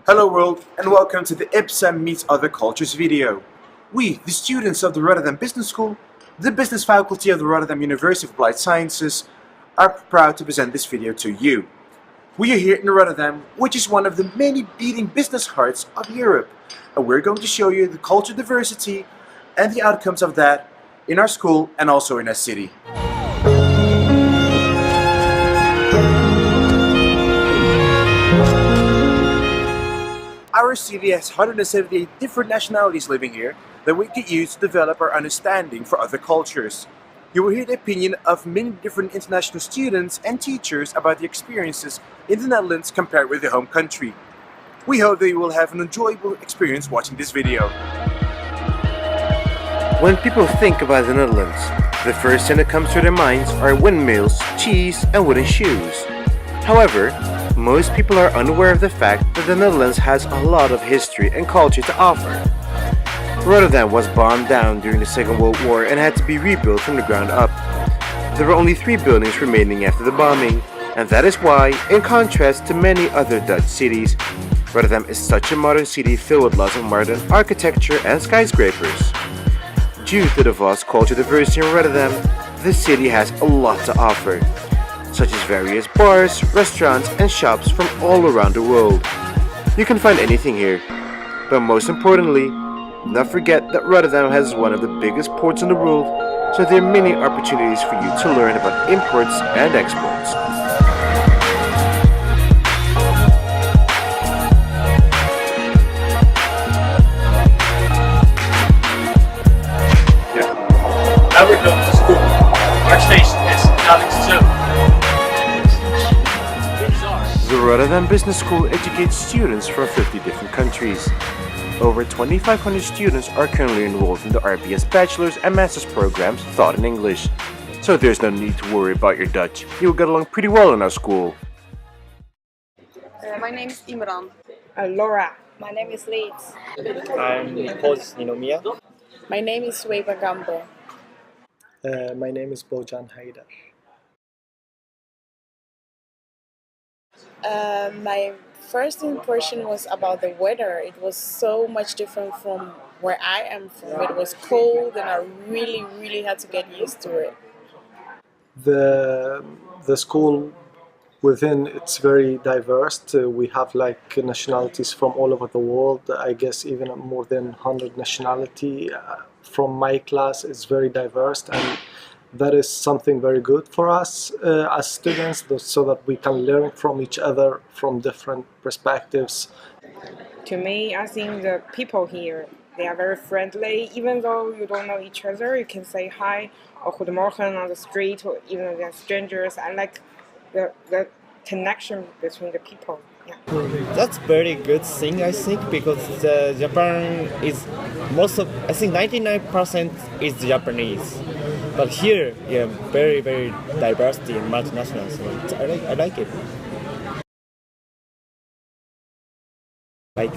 Hello world, and welcome to the IBSEN Meets Other Cultures video. We, the students of the Rotterdam Business School, the Business Faculty of the Rotterdam University of Applied Sciences, are proud to present this video to you. We are here in Rotterdam, which is one of the many beating business hearts of Europe, and we're going to show you the cultural diversity and the outcomes of that in our school and also in our city. Our city has 178 different nationalities living here that we could use to develop our understanding for other cultures. You will hear the opinion of many different international students and teachers about the experiences in the Netherlands compared with their home country. We hope that you will have an enjoyable experience watching this video. When people think about the Netherlands, the first thing that comes to their minds are windmills, cheese, and wooden shoes. However, most people are unaware of the fact that the Netherlands has a lot of history and culture to offer. Rotterdam was bombed down during the Second World War and had to be rebuilt from the ground up. There were only 3 buildings remaining after the bombing, and that is why, in contrast to many other Dutch cities, Rotterdam is such a modern city filled with lots of modern architecture and skyscrapers. Due to the vast cultural diversity in Rotterdam, the city has a lot to offer, such as various bars, restaurants, and shops from all around the world. You can find anything here, but most importantly, not forget that Rotterdam has one of the biggest ports in the world, so there are many opportunities for you to learn about imports and exports. Now we're going to school. Our station is Alex 2. The Rotterdam Business School educates students from 50 different countries. Over 2,500 students are currently enrolled in the RBS Bachelor's and Master's programs taught in English. So there's no need to worry about your Dutch. You'll get along pretty well in our school. My name is Imran. Laura. My name is Leeds. I'm Pos Ninomia. My name is Sueba Gambo. My name is Bojan Haidar. My first impression was about the weather. It was so much different from where I am from. It was cold and I really had to get used to it. The school within, it's very diverse. We have like nationalities from all over the world. I guess even more than 100 nationality. From my class, it's very diverse, and that is something very good for us as students, so that we can learn from each other from different perspectives. To me, I think the people here, they are very friendly. Even though you don't know each other, you can say hi or goedemorgen on the street, or even if they're strangers. I like the connection between the people. Yeah. That's very good thing, I think, because Japan is I think 99% is Japanese. But here, yeah, very diversity and multinational. So I like it. Like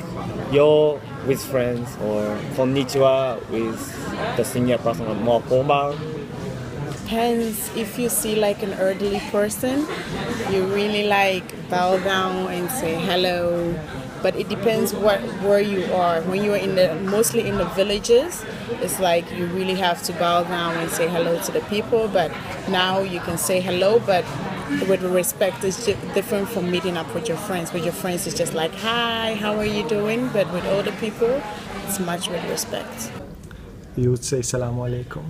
yo with friends, or konnichiwa with the senior person, or more formal. Depends. If you see like an elderly person, you really like bow down and say hello. But it depends where you are. When you are mostly in the villages, it's like you really have to bow down and say hello to the people. But now you can say hello, but with respect, it's different from meeting up with your friends. With your friends, it's just like, hi, how are you doing? But with older people, it's much with respect. You would say Assalamu alaikum.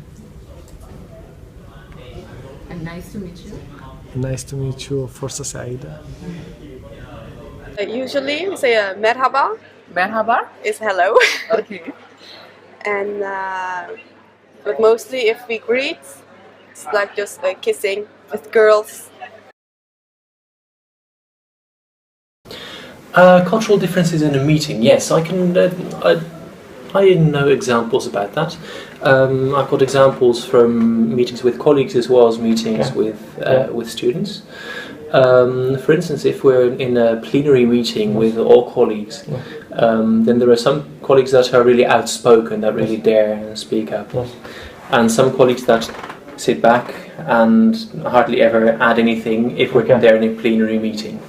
And nice to meet you. Nice to meet you. Forza Saida. Usually we say merhaba. Merhaba. Is hello. Okay. And but mostly if we greet, it's like just kissing with girls. Cultural differences in a meeting. Yes, I can. I know examples about that. I've got examples from meetings with colleagues as well as meetings with students. For instance, if we're in a plenary meeting with all colleagues, then there are some colleagues that are really outspoken, that really dare and speak up, and some colleagues that sit back and hardly ever add anything if we're there in a plenary meeting.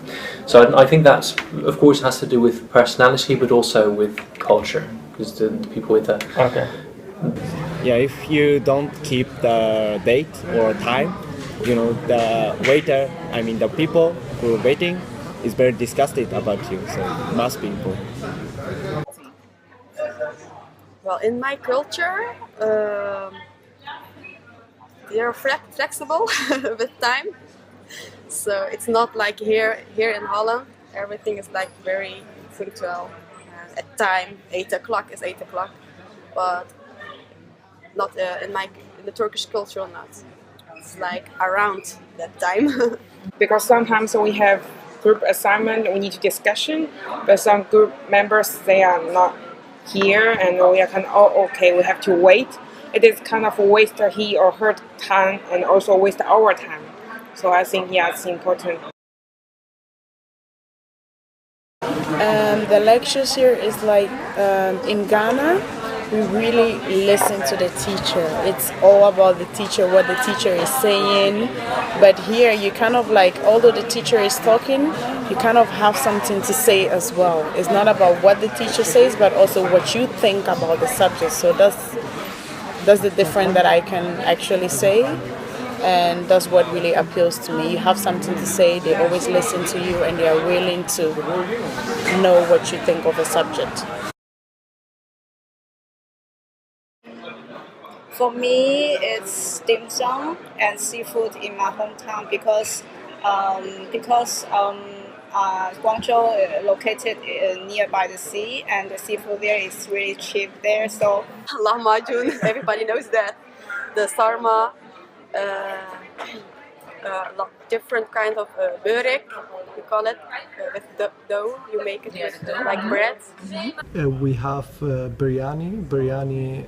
So I think that, of course, has to do with personality, but also with culture, because the people with the... Okay. Yeah, if you don't keep the date or time, the waiter, the people who are waiting is very disgusted about you, so it must be important. Well, in my culture, they are flexible with time. So it's not like here in Holland, everything is like very punctual. At time, 8 o'clock is 8 o'clock, but not in the Turkish culture. Not. It's like around that time. Because sometimes we have group assignment, we need to discussion, but some group members, they are not here, and we are kind of, okay, we have to wait. It is kind of waste he or her time and also waste our time. So I think, yeah, it's important. The lectures here is like in Ghana, we really listen to the teacher. It's all about the teacher, what the teacher is saying. But here you kind of like, although the teacher is talking, you kind of have something to say as well. It's not about what the teacher says, but also what you think about the subject. So that's the difference that I can actually say. And that's what really appeals to me. You have something to say, they always listen to you, and they are willing to know what you think of a subject. For me, it's dim sum and seafood in my hometown because Guangzhou is located nearby the sea, and the seafood there is really cheap there. So lahmacun, everybody knows that. The sarma, different kind of börek, we call it, with dough. You make it with like bread. We have biryani. Biryani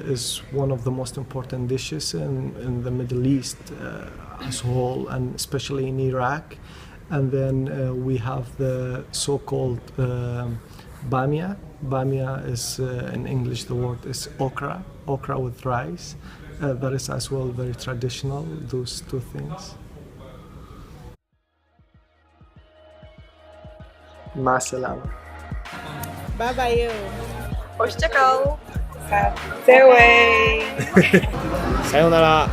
is one of the most important dishes in the Middle East as a whole, and especially in Iraq. And then we have the so-called bamia. Bamia is, in English, the word is okra with rice. That is as well very traditional, those two things. Ma salama. Bye bye. Hoşça kal. Sayonara.